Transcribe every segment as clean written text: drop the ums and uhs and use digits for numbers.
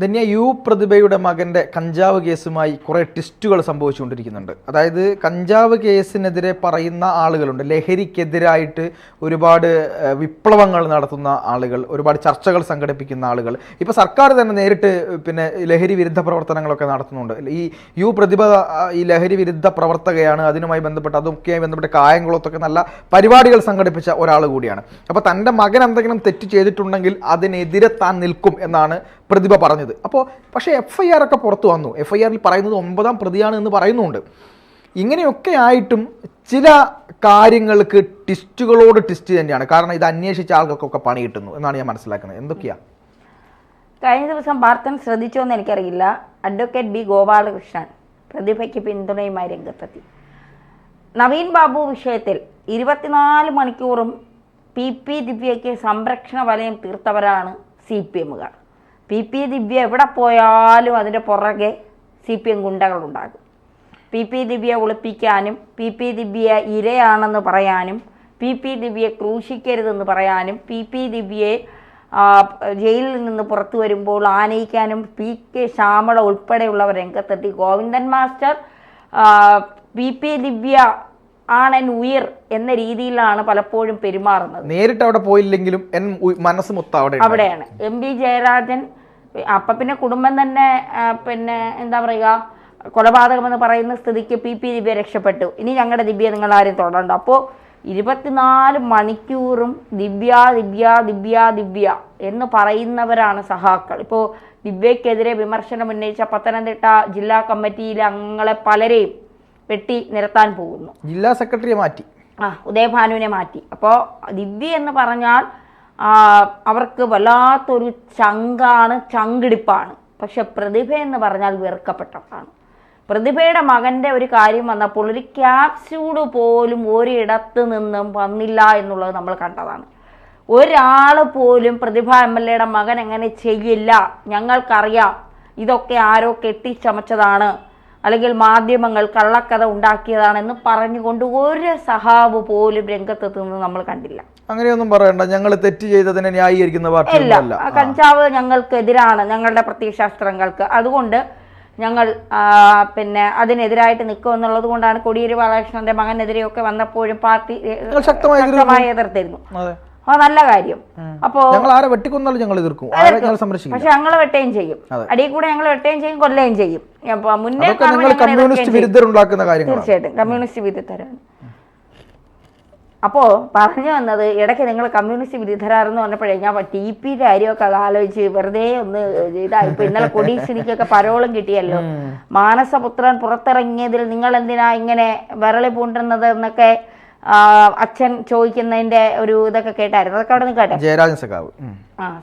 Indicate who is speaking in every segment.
Speaker 1: ധന്യ പ്രതിഭയുടെ മകൻ്റെ കഞ്ചാവ് കേസുമായി കുറേ ട്വിസ്റ്റുകൾ സംഭവിച്ചുകൊണ്ടിരിക്കുന്നുണ്ട്. അതായത് കഞ്ചാവ് കേസിനെതിരെ പറയുന്ന ആളുകളുണ്ട്, ലഹരിക്കെതിരായിട്ട് ഒരുപാട് വിപ്ലവങ്ങൾ നടത്തുന്ന ആളുകൾ, ഒരുപാട് ചർച്ചകൾ സംഘടിപ്പിക്കുന്ന ആളുകൾ. ഇപ്പോൾ സർക്കാർ തന്നെ നേരിട്ട് ലഹരി വിരുദ്ധ പ്രവർത്തനങ്ങളൊക്കെ നടത്തുന്നുണ്ട്. ഈ പ്രതിഭ ഈ ലഹരി വിരുദ്ധ പ്രവർത്തകയാണ്. അതിനുമായി ബന്ധപ്പെട്ട് അതൊക്കെയായി ബന്ധപ്പെട്ട് കായംകുളത്തൊക്കെ നല്ല പരിപാടികൾ സംഘടിപ്പിച്ച ഒരാൾ കൂടിയാണ്. അപ്പോൾ തൻ്റെ മകൻ എന്തെങ്കിലും തെറ്റ് ചെയ്തിട്ടുണ്ടെങ്കിൽ അതിനെതിരെ താൻ നിൽക്കും എന്നാണ് പ്രതിഭ പറഞ്ഞത്. പക്ഷേ FIR ഒക്കെ പുറത്തു വന്നു. FIR പറയുന്നത് 9ാം പ്രതിയാണ് എന്ന് പറയുന്നുണ്ട്. ഇങ്ങനെയൊക്കെ ആയിട്ടും ചില കാര്യങ്ങൾക്ക് ട്വിസ്റ്റുകളോട് ട്വിസ്റ്റ് തന്നെയാണ്. കാരണം ഇത് അന്വേഷിച്ച ആൾക്കൊക്കെ പണി കിട്ടുന്നു എന്നാണ് ഞാൻ മനസ്സിലാക്കുന്നത്. എന്തൊക്കെയാ?
Speaker 2: കഴിഞ്ഞ ദിവസം വാർത്ത ശ്രദ്ധിച്ചോ എന്ന് എനിക്കറിയില്ല. Advocate B. ഗോപാലകൃഷ്ണൻ പ്രതിഭയ്ക്ക് പിന്തുണയുമായി രംഗത്തെത്തി. നവീൻ ബാബു വിഷയത്തിൽ 24 മണിക്കൂറും PP ദിവ്യയ്ക്ക് സംരക്ഷണ വലയം തീർത്തവരാണ് CPMകാർ. PP ദിവ്യ എവിടെ പോയാലും അതിൻ്റെ പുറകെ CPM ഗുണ്ടകളുണ്ടാകും. PP ദിവ്യയെ ഒളിപ്പിക്കാനും PP ദിവ്യ ഇരയാണെന്ന് പറയാനും PP ദിവ്യയെ ക്രൂശിക്കരുതെന്ന് പറയാനും PP ദിവ്യയെ ജയിലിൽ നിന്ന് പുറത്തു വരുമ്പോൾ ആനയിക്കാനും PK ശ്യാമള ഉൾപ്പെടെയുള്ളവർ രംഗത്തെത്തി. ഗോവിന്ദൻ മാസ്റ്റർ PP ദിവ്യ ആണെൻ ഉയർ എന്ന രീതിയിലാണ് പലപ്പോഴും പെരുമാറുന്നത്.
Speaker 1: നേരിട്ട് അവിടെ പോയില്ലെങ്കിലും മനസ്സ് മൊത്തം
Speaker 2: അവിടെയാണ്. MB ജയരാജൻ പിന്നെ കുടുംബം തന്നെ എന്താ പറയുക, കൊലപാതകമെന്ന് പറയുന്ന സ്ഥിതിക്ക് PP ദിവ്യ രക്ഷപ്പെട്ടു. ഇനി ഞങ്ങളുടെ ദിവ്യ നിങ്ങൾ ആരും തൊടണ്ട. അപ്പോൾ 24 മണിക്കൂറും ദിവ്യ ദിവ്യ ദിവ്യ ദിവ്യ എന്ന് പറയുന്നവരാണ് സഹാക്കൾ. ഇപ്പോൾ ദിവ്യക്കെതിരെ വിമർശനം ഉന്നയിച്ച പത്തനംതിട്ട ജില്ലാ കമ്മിറ്റിയിലെ അംഗങ്ങളെ പലരെയും വെട്ടി നിരത്താൻ പോകുന്നു.
Speaker 1: ജില്ലാ സെക്രട്ടറിയെ മാറ്റി,
Speaker 2: ഉദയഭാനുവിനെ മാറ്റി. അപ്പോൾ ദിവ്യ എന്ന് പറഞ്ഞാൽ അവർക്ക് വല്ലാത്തൊരു ചങ്കിടിപ്പാണ്. പക്ഷെ പ്രതിഭ എന്ന് പറഞ്ഞാൽ വെറുക്കപ്പെട്ടതാണ്. പ്രതിഭയുടെ മകൻ്റെ ഒരു കാര്യം വന്നപ്പോൾ ഒരു ക്യാപ്സ്യൂള് പോലും ഒരിടത്ത് നിന്നും വന്നില്ല എന്നുള്ളത് നമ്മൾ കണ്ടതാണ്. ഒരാൾ പോലും പ്രതിഭ MLAയുടെ മകൻ എങ്ങനെ ചെയ്യില്ല, ഞങ്ങൾക്കറിയാം, ഇതൊക്കെ ആരോ കെട്ടിച്ചമച്ചതാണ്, അല്ലെങ്കിൽ മാധ്യമങ്ങൾ കള്ളക്കഥ ഉണ്ടാക്കിയതാണെന്ന് പറഞ്ഞുകൊണ്ട് ഒരു സഹാബ് പോലും രംഗത്തെത്തുന്നത് നമ്മൾ കണ്ടില്ല.
Speaker 1: അങ്ങനെയൊന്നും പറയണ്ട, ഞങ്ങൾ തെറ്റ് ചെയ്തതിനെ ന്യായീകരിക്കുന്ന
Speaker 2: പാർട്ടിയല്ല. കഞ്ചാവ് ഞങ്ങൾക്കെതിരാണ്, ഞങ്ങളുടെ പ്രത്യയശാസ്ത്രങ്ങൾക്ക്. അതുകൊണ്ട് ഞങ്ങൾ അതിനെതിരായിട്ട് നിൽക്കും എന്നുള്ളത് കൊണ്ടാണ് കോടിയേരി ബാലകൃഷ്ണന്റെ മകനെതിരെയൊക്കെ വന്നപ്പോഴും പാർട്ടി ശക്തമായി എതിർത്തിരുന്നു. നല്ല കാര്യം. അപ്പോ പക്ഷെ ഞങ്ങൾ വെട്ടുകയും ചെയ്യും, അടിയിൽ കൂടെ ഞങ്ങൾ വെട്ടുകയും ചെയ്യും, കൊല്ലുകയും ചെയ്യും. മുന്നേ തീർച്ചയായിട്ടും കമ്മ്യൂണിസ്റ്റ് വിരുദ്ധരാണ്. അപ്പോൾ പറഞ്ഞു വന്നത്, ഇടയ്ക്ക് നിങ്ങൾ കമ്മ്യൂണിസ്റ്റ് വിരുദ്ധരാണെന്ന് പറഞ്ഞപ്പോഴേ ഞാൻ TPയുടെ കാര്യമൊക്കെ ആലോചിച്ച് വെറുതെ ഒന്ന് ഇതായി. ഇപ്പൊ ഇന്നലെ കൊടീശ്വരിക്കൊക്കെ പരോളും കിട്ടിയല്ലോ. മാനസപുത്രൻ പുറത്തിറങ്ങിയതിൽ നിങ്ങൾ എന്തിനാ ഇങ്ങനെ വിരളി പൂണ്ടുന്നത് എന്നൊക്കെ അച്ഛൻ ചോദിക്കുന്നതിന്റെ ഒരു ഇതൊക്കെ കേട്ടായിരുന്നു. അതൊക്കെ അവിടെ നിന്ന് കേട്ടെ.
Speaker 1: ജയരാജൻ സഖാവ്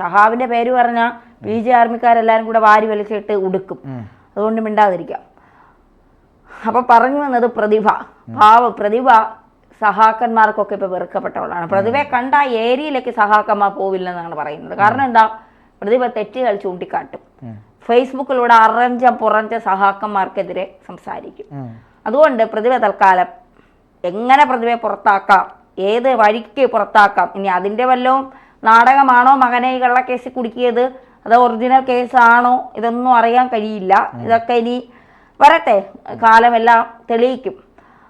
Speaker 2: സഹാവിന്റെ പേര് പറഞ്ഞാൽ PG ആർമിക്കാരെല്ലാരും കൂടെ വാരി വലിച്ചിട്ട് ഉടുക്കും. അതുകൊണ്ട് മിണ്ടാതിരിക്കാം. അപ്പൊ പറഞ്ഞു വന്നത് പ്രതിഭ സഹാക്കന്മാർക്കൊക്കെ ഇപ്പൊ വെറുക്കപ്പെട്ടവളാണ്. പ്രതിഭയെ കണ്ട ഏരിയയിലേക്ക് സഹാക്കന്മാർ പോവില്ലെന്നാണ് പറയുന്നത്. കാരണം എന്താ, പ്രതിഭ തെറ്റുകൾ ചൂണ്ടിക്കാട്ടും. ഫേസ്ബുക്കിലൂടെ പുറഞ്ച സഹാക്കന്മാർക്കെതിരെ സംസാരിക്കും. അതുകൊണ്ട് പ്രതിഭ തൽക്കാലം എങ്ങനെ പ്രതിഭയെ പുറത്താക്കാം, ഏത് വഴിക്ക് പുറത്താക്കാം, ഇനി അതിൻ്റെ വല്ലതും നാടകമാണോ മകനെ ഈ കള്ളക്കേസിൽ കുടുക്കിയത്, അതോ ഒറിജിനൽ കേസാണോ, ഇതൊന്നും അറിയാൻ കഴിയില്ല. ഇതൊക്കെ ഇനി വരട്ടെ, കാലമെല്ലാം തെളിയിക്കും.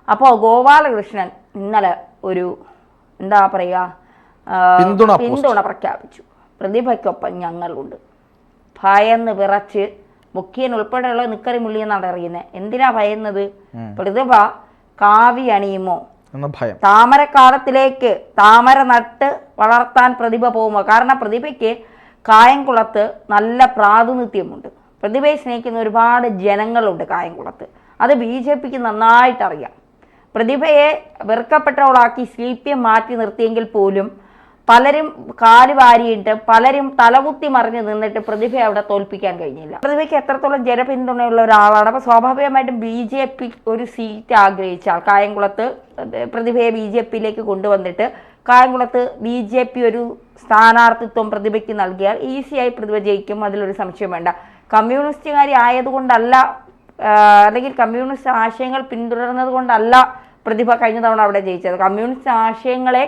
Speaker 2: അപ്പോൾ ഗോപാലകൃഷ്ണൻ ഇന്നലെ ഒരു എന്താ പറയുക പിന്തുണ പ്രഖ്യാപിച്ചു. പ്രതിഭയ്ക്കൊപ്പം ഞങ്ങളുണ്ട്. ഭയന്ന് വിറച്ച് മുഖ്യൻ ഉൾപ്പെടെയുള്ള നിക്കറി മുള്ളിയെന്നാണ് അറിയുന്നത്. എന്തിനാ ഭയന്നത്? പ്രതിഭ കാവി അണിയുമോ, താമരക്കാലത്തിലേക്ക് താമര നട്ട് വളർത്താൻ പ്രതിഭ പോകുമോ? കാരണം പ്രതിഭയ്ക്ക് കായംകുളത്ത് നല്ല പ്രാതിനിധ്യമുണ്ട്. പ്രതിഭയെ സ്നേഹിക്കുന്ന ഒരുപാട് ജനങ്ങളുണ്ട് കായംകുളത്ത്. അത് BJPക്ക് നന്നായിട്ടറിയാം. പ്രതിഭയെ വെറുക്കപ്പെട്ടവളാക്കി CPM മാറ്റി നിർത്തിയെങ്കിൽ പോലും പലരും കാലുവാരിയിട്ട് പലരും തലകുത്തി മറിഞ്ഞ് നിന്നിട്ട് പ്രതിഭയെ അവിടെ തോൽപ്പിക്കാൻ കഴിഞ്ഞില്ല. പ്രതിഭയ്ക്ക് എത്രത്തോളം ജനപിന്തുണയുള്ള ഒരാളാണ്. അപ്പോൾ സ്വാഭാവികമായിട്ടും BJP ഒരു സീറ്റ് ആഗ്രഹിച്ചാൽ കായംകുളത്ത് പ്രതിഭയെ BJPയിലേക്ക് കൊണ്ടുവന്നിട്ട് കായംകുളത്ത് BJP ഒരു സ്ഥാനാർത്ഥിത്വം പ്രതിഭയ്ക്ക് നൽകിയാൽ ഈസിയായി പ്രതിഭ ജയിക്കും. അതിലൊരു സംശയം വേണ്ട. കമ്മ്യൂണിസ്റ്റുകാരി ആയതുകൊണ്ടല്ല, അല്ലെങ്കിൽ കമ്മ്യൂണിസ്റ്റ് ആശയങ്ങൾ പിന്തുടർന്നത് കൊണ്ടല്ല പ്രതിഭ കഴിഞ്ഞ തവണ അവിടെ ജയിച്ചത്. കമ്മ്യൂണിസ്റ്റ് ആശയങ്ങളെ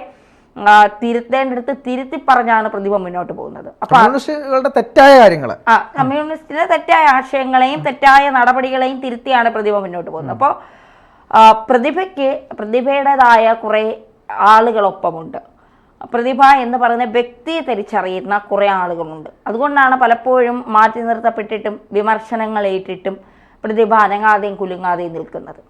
Speaker 2: തിരുത്തേണ്ടടുത്ത് തിരുത്തി പറഞ്ഞാണ് പ്രതിഭ മുന്നോട്ട് പോകുന്നത്. അപ്പൊ
Speaker 1: കമ്മ്യൂണിസ്റ്റുകളുടെ തെറ്റായ കാര്യങ്ങൾ
Speaker 2: കമ്മ്യൂണിസ്റ്റിന്റെ തെറ്റായ ആശയങ്ങളെയും തെറ്റായ നടപടികളെയും തിരുത്തിയാണ് പ്രതിഭ മുന്നോട്ട് പോകുന്നത്. അപ്പോൾ പ്രതിഭയുടേതായ കുറെ ആളുകളൊപ്പമുണ്ട്. പ്രതിഭ എന്ന് പറയുന്ന വ്യക്തിയെ തിരിച്ചറിയുന്ന കുറെ ആളുകളുണ്ട്. അതുകൊണ്ടാണ് പലപ്പോഴും മാറ്റി നിർത്തപ്പെട്ടിട്ടും വിമർശനങ്ങൾ ഏറ്റിട്ടും പ്രതിഭ അനങ്ങാതെയും കുലുങ്ങാതെയും നിൽക്കുന്നത്.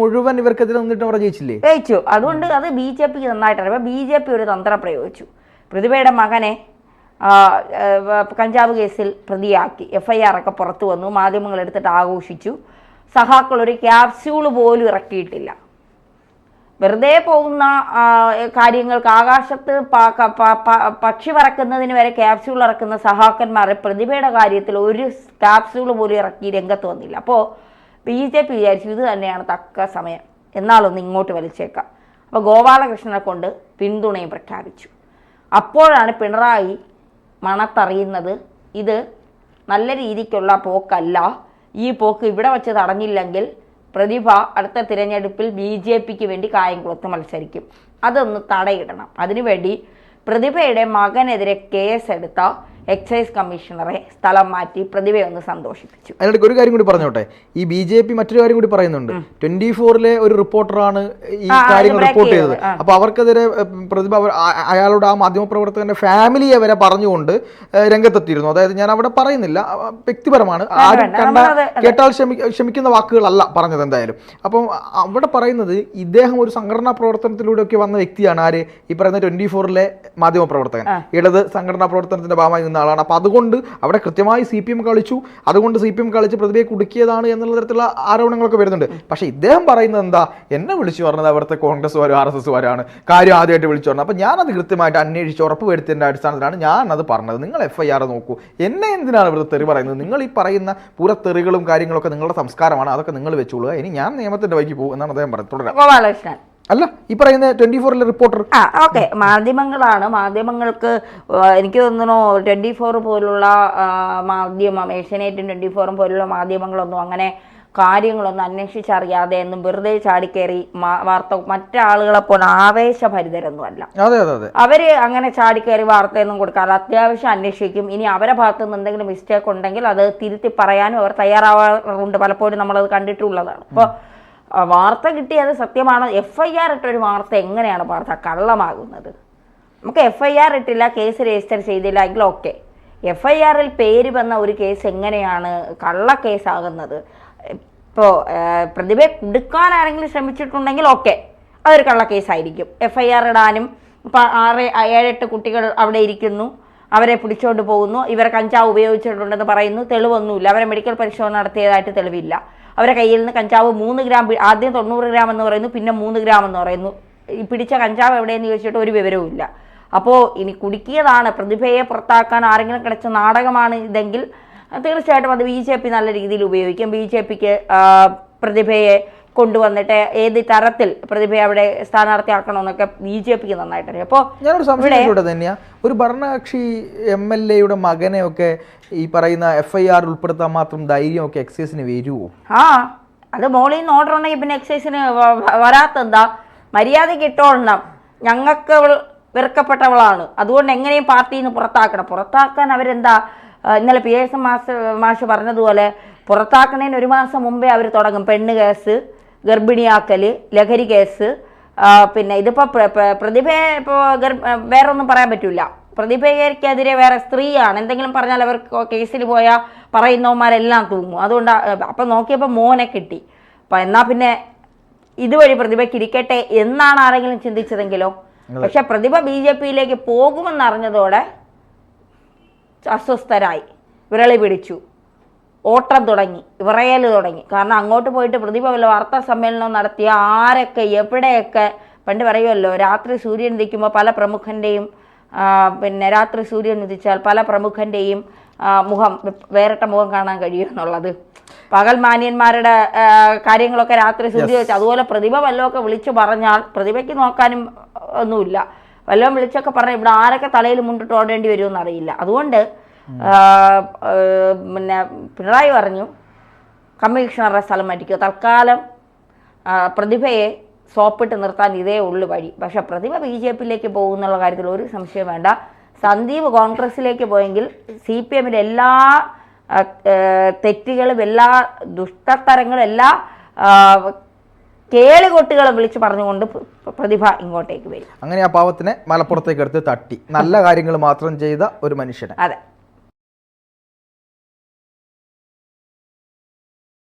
Speaker 1: മുഴുവൻ ഇവർക്കെതിരെ നിന്നിട്ട് അവർ ജയിച്ചു.
Speaker 2: അതുകൊണ്ട് അത് BJP നന്നായിട്ട് അറിയാം. BJP ഒരു തന്ത്രം പ്രയോഗിച്ചു. പ്രതിഭയുടെ മകനെ കഞ്ചാവ് കേസിൽ പ്രതിയാക്കി. FIR ഒക്കെ പുറത്തു വന്നു. മാധ്യമങ്ങൾ എടുത്തിട്ട് ആഘോഷിച്ചു. സഹാക്കൾ ഒരു ക്യാപ്സ്യൂൾ പോലും ഇറക്കിയിട്ടില്ല. വെറുതെ പോകുന്ന കാര്യങ്ങൾക്ക് ആകാശത്ത് പക്ഷി പറക്കുന്നതിന് വരെ ക്യാപ്സ്യൂൾ ഇറക്കുന്ന സഹാക്കന്മാരെ പ്രതിഭയുടെ കാര്യത്തിൽ ഒരു ക്യാപ്സ്യൂൾ പോലും ഇറക്കി രംഗത്ത് വന്നില്ല. അപ്പോൾ BJP വിചാരിച്ചു ഇത് തന്നെയാണ് തക്ക സമയം, എന്നാലൊന്ന് ഇങ്ങോട്ട് വലിച്ചേക്കാം. അപ്പോൾ ഗോപാലകൃഷ്ണനെ കൊണ്ട് പിന്തുണയും പ്രഖ്യാപിച്ചു. അപ്പോഴാണ് പിണറായി മണത്തറിയുന്നത് ഇത് നല്ല രീതിക്കുള്ള പോക്കല്ല, ഈ പോക്ക് ഇവിടെ വച്ച് തടഞ്ഞില്ലെങ്കിൽ പ്രതിഭ അടുത്ത തിരഞ്ഞെടുപ്പിൽ BJPക്ക് വേണ്ടി കായംകുളത്ത് മത്സരിക്കും, അതൊന്ന് തടയിടണം. അതിനുവേണ്ടി പ്രതിഭയുടെ മകനെതിരെ കേസെടുത്ത എക്സൈസ് കമ്മീഷണറെ സ്ഥലം മാറ്റി പ്രതിഭയെ ഒന്ന് സന്തോഷിപ്പിച്ചു.
Speaker 1: അതിനിടയ്ക്ക് ഒരു കാര്യം കൂടി പറഞ്ഞോട്ടെ, ഈ BJP മറ്റൊരു കാര്യം കൂടി പറയുന്നുണ്ട്. 24-ലെ ഒരു റിപ്പോർട്ടറാണ് ഈ കാര്യങ്ങൾ റിപ്പോർട്ട് ചെയ്തത്. അപ്പൊ അവർക്കെതിരെ പ്രതിഭ അയാളുടെ ആ മാധ്യമപ്രവർത്തകന്റെ ഫാമിലിയെ വരെ പറഞ്ഞുകൊണ്ട് രംഗത്തെത്തിയിരുന്നു. അതായത് ഞാൻ അവിടെ പറയുന്നില്ല, വ്യക്തിപരമാണ്, ആരും കേട്ടാൽ ക്ഷമിക്കുന്ന വാക്കുകളല്ല പറഞ്ഞത് എന്തായാലും. അപ്പം അവിടെ പറയുന്നത് ഇദ്ദേഹം ഒരു സംഘടനാ പ്രവർത്തനത്തിലൂടെയൊക്കെ വന്ന വ്യക്തിയാണ്. ആര്? ഈ പറയുന്ന 24-ലെ മാധ്യമപ്രവർത്തകൻ, ഇടത് സംഘടനാ പ്രവർത്തനത്തിന്റെ ഭാഗമായി നിന്ന ആളാണ്. അപ്പൊ അതുകൊണ്ട് അവിടെ കൃത്യമായി CPM കളിച്ചു, അതുകൊണ്ട് CPM കളിച്ച് പ്രതിഭയെ കുടുക്കിയതാണ് എന്നുള്ള തരത്തിലുള്ള ആരോപണങ്ങളൊക്കെ വരുന്നുണ്ട്. പക്ഷെ ഇദ്ദേഹം പറയുന്നത് എന്താ, എന്നെ വിളിച്ചു പറഞ്ഞത് അവിടുത്തെ കോൺഗ്രസ്സുകാരും RSSകാരാണ് കാര്യം ആദ്യമായിട്ട് വിളിച്ചു പറഞ്ഞത്. അപ്പൊ ഞാനത് കൃത്യമായിട്ട് അന്വേഷിച്ച് ഉറപ്പ് വരുത്തിയതിന്റെ അടിസ്ഥാനത്തിലാണ് ഞാനത് പറഞ്ഞത്. നിങ്ങൾ FIR നോക്കൂ, എന്നെ എന്തിനാണ് ഇവിടുത്തെ തെറി പറയുന്നത്? നിങ്ങൾ ഈ പറയുന്ന പൂരത്തെറികളും കാര്യങ്ങളൊക്കെ നിങ്ങളുടെ സംസ്കാരമാണ്, അതൊക്കെ നിങ്ങൾ വെച്ചോളുക, ഇനി ഞാൻ നിയമത്തിന്റെ വഴിക്ക് പോകും എന്നാണ് അദ്ദേഹം പറഞ്ഞത്.
Speaker 2: തുടരാം.
Speaker 1: അല്ല, ഈ പറയുന്ന 24-ലെ റിപ്പോർട്ടർ
Speaker 2: ഓക്കെ, മാധ്യമങ്ങളാണ്. മാധ്യമങ്ങൾക്ക് എനിക്ക് തോന്നുന്നു 24 പോലുള്ള മാധ്യമം, ഏഷ്യാനെറ്റും 24 പോലുള്ള മാധ്യമങ്ങളൊന്നും അങ്ങനെ കാര്യങ്ങളൊന്നും അന്വേഷിച്ചറിയാതെ എന്നും വെറുതെ ചാടിക്കേറി വാർത്ത മറ്റാളുകളെ പോലെ ആവേശഭരിതരൊന്നും അല്ല. അവര് അങ്ങനെ ചാടിക്കേറി വാർത്തയൊന്നും കൊടുക്കാറ്, അത്യാവശ്യം അന്വേഷിക്കും. ഇനി അവരെ ഭാഗത്തു നിന്ന് എന്തെങ്കിലും മിസ്റ്റേക്ക് ഉണ്ടെങ്കിൽ അത് തിരുത്തി പറയാനും അവർ തയ്യാറാവാറുണ്ട്. പലപ്പോഴും നമ്മളത് കണ്ടിട്ടുള്ളതാണ്. അപ്പോൾ വാർത്ത കിട്ടിയത് സത്യമാണ്. FIR ഇട്ടൊരു വാർത്ത എങ്ങനെയാണ് വാർത്ത കള്ളമാകുന്നത്? നമുക്ക് FIR ഇട്ടില്ല, കേസ് രജിസ്റ്റർ ചെയ്തില്ല എങ്കിൽ ഓക്കെ. FIR-ൽ പേര് വന്ന ഒരു കേസ് എങ്ങനെയാണ് കള്ള കേസാകുന്നത്? ഇപ്പോൾ പ്രതിഭയെ കൊടുക്കാൻ ആരെങ്കിലും ശ്രമിച്ചിട്ടുണ്ടെങ്കിൽ ഓക്കെ, അതൊരു കള്ള കേസായിരിക്കും. FIR ഇടാനും ഇപ്പം 6-7-8 കുട്ടികൾ അവിടെ ഇരിക്കുന്നു, അവരെ പിടിച്ചോണ്ട് പോകുന്നു, ഇവരെ കഞ്ചാവ് ഉപയോഗിച്ചിട്ടുണ്ടെന്ന് പറയുന്നു, തെളിവൊന്നുമില്ല, അവരെ മെഡിക്കൽ പരിശോധന നടത്തിയതായിട്ട് തെളിവില്ല, അവരെ കയ്യിൽ നിന്ന് കഞ്ചാവ് 3 ഗ്രാം, ആദ്യം 90 ഗ്രാം എന്ന് പറയുന്നു, പിന്നെ 3 ഗ്രാം എന്ന് പറയുന്നു. ഈ പിടിച്ച കഞ്ചാവ് എവിടെയെന്ന് ചോദിച്ചിട്ട് ഒരു വിവരവും ഇല്ല. അപ്പോൾ ഇനി കുടുക്കിയതാണ്, പ്രതിഭയെ പുറത്താക്കാൻ ആരെങ്കിലും കിടച്ച നാടകമാണ് ഇതെങ്കിൽ തീർച്ചയായിട്ടും അത് BJP നല്ല രീതിയിൽ ഉപയോഗിക്കും. BJPക്ക് പ്രതിഭയെ കൊണ്ടുവന്നിട്ട് ഏത് തരത്തിൽ പ്രതിഭയെ അവിടെ സ്ഥാനാർത്ഥിയാക്കണമെന്നൊക്കെ BJPക്ക് നന്നായിട്ട് അറിയാം. അപ്പോൾ
Speaker 1: ഞാനൊരു സംശയം തന്നെയാ, ഒരു ഭരണകക്ഷി MLA-യുടെ മകനെയൊക്കെ ഈ പറയുന്ന FIR ഉൾപ്പെടുത്താൻ മാത്രം ധൈര്യമൊക്കെ എക്സൈസിന് വരുമോ?
Speaker 2: അത് മോളിൽ നിന്ന് ഓർഡർ ഉണ്ടെങ്കിൽ പിന്നെ എക്സൈസിന് വരാത്തെന്താ? മര്യാദയ്ക്ക് ഇട്ടോളണം. ഞങ്ങൾക്ക് അവൾ വെറുക്കപ്പെട്ടവളാണ്, അതുകൊണ്ട് എങ്ങനെയും പാർട്ടിയിൽ നിന്ന് പുറത്താക്കണം. പുറത്താക്കാൻ അവരെന്താ, ഇന്നലെ PSM മാഷ് പറഞ്ഞതുപോലെ പുറത്താക്കണേന് 1 മാസം മുമ്പേ അവർ തുടങ്ങും. പെണ്ണ് കേസ്, ഗർഭിണിയാക്കൽ, ലഹരി കേസ്. പിന്നെ ഇതിപ്പോൾ പ്രതിഭയെ ഇപ്പോൾ വേറൊന്നും പറയാൻ പറ്റില്ല. പ്രതിഭയ്ക്കെതിരെ വേറെ സ്ത്രീയാണ്, എന്തെങ്കിലും പറഞ്ഞാൽ അവർ കേസിൽ പോയാൽ പറയുന്നവന്മാരെല്ലാം തൂങ്ങും. അതുകൊണ്ട് അപ്പം നോക്കിയപ്പോൾ മോനെ കിട്ടി. അപ്പം എന്നാൽ പിന്നെ ഇതുവഴി പ്രതിഭയ്ക്ക് ഇരിക്കട്ടെ എന്നാണ് ആരെങ്കിലും ചിന്തിച്ചതെങ്കിലോ? പക്ഷെ പ്രതിഭ BJP-യിലേക്ക് പോകുമെന്നറിഞ്ഞതോടെ അസ്വസ്ഥരായി, വിരളി പിടിച്ചു, ഓട്ടം തുടങ്ങി, വിറയൽ തുടങ്ങി. കാരണം അങ്ങോട്ട് പോയിട്ട് പ്രതിഭ വല്ല വാർത്താ സമ്മേളനം നടത്തിയ ആരൊക്കെ എവിടെയൊക്കെ, പണ്ട് പറയുമല്ലോ രാത്രി സൂര്യൻ ഉദിക്കുമ്പോൾ പല പ്രമുഖൻ്റെയും പിന്നെ രാത്രി സൂര്യൻ ഉദിച്ചാൽ പല പ്രമുഖൻ്റെയും മുഖം വേറിട്ട മുഖം കാണാൻ കഴിയുമെന്നുള്ളത്. പകൽ മാന്യന്മാരുടെ കാര്യങ്ങളൊക്കെ രാത്രി സൂര്യ വെച്ച്, അതുപോലെ പ്രതിഭ വല്ലതൊക്കെ വിളിച്ചു പറഞ്ഞാൽ പ്രതിഭയ്ക്ക് നോക്കാനും ഒന്നുമില്ല. വല്ലതും വിളിച്ചൊക്കെ പറഞ്ഞാൽ ഇവിടെ ആരൊക്കെ തലയിൽ മുണ്ടിട്ട് ഓടേണ്ടി വരുമെന്ന് അറിയില്ല. അതുകൊണ്ട് പിന്നെ പിണറായി പറഞ്ഞു കമ്മീഷണറുടെ സ്ഥലം മാറ്റിക്കുക, തൽക്കാലം പ്രതിഭയെ സോപ്പിട്ട് നിർത്താൻ ഇതേ ഉള്ളു വഴി. പക്ഷെ പ്രതിഭ BJP-യിലേക്ക് പോകുന്നുള്ള കാര്യത്തിൽ ഒരു സംശയം വേണ്ട. സന്ദീപ് കോൺഗ്രസിലേക്ക് പോയെങ്കിൽ CPM-ന്റെ എല്ലാ തെറ്റുകളും, എല്ലാ ദുഷ്ടത്തരങ്ങളും, എല്ലാ കേളികൊട്ടുകളും വിളിച്ചു പറഞ്ഞുകൊണ്ട് പ്രതിഭ ഇങ്ങോട്ടേക്ക് വരും.
Speaker 1: അങ്ങനെ ആ പാവത്തിനെ മലപ്പുറത്തേക്ക് എടുത്ത് തട്ടി നല്ല കാര്യങ്ങൾ മാത്രം ചെയ്ത ഒരു മനുഷ്യനെ.
Speaker 2: അതെ.